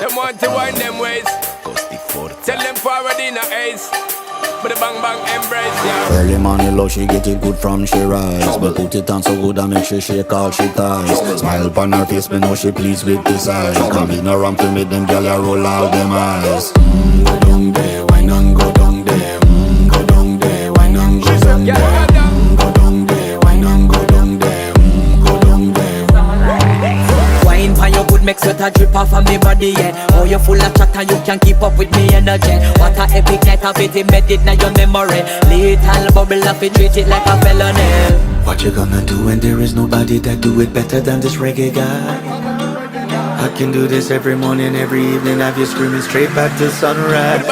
Them want to wind them ways. Tell them forward in a ace. But the bang bang embrace, yeah. Early morning love, she get it good from she rise. But put it on so good and make she shake all she ties. Smile upon her face, me know she pleased with this eyes. Come in around to make them gyal a roll out them eyes. Go down there, why not go down there? Go down there, why not go down there? Go down there, why not go down there? Go down there. Wine pan your good, make sweat a drip off of me body, yeah. Oh, you full of chatter, you can't keep up with me energy. What a epic night of it, embedded now your memory. Little bubble of it, treat it like a felony. What you gonna do when there is nobody that do it better than this reggae guy? I can do this every morning, every evening, have you screaming straight back to sunrise.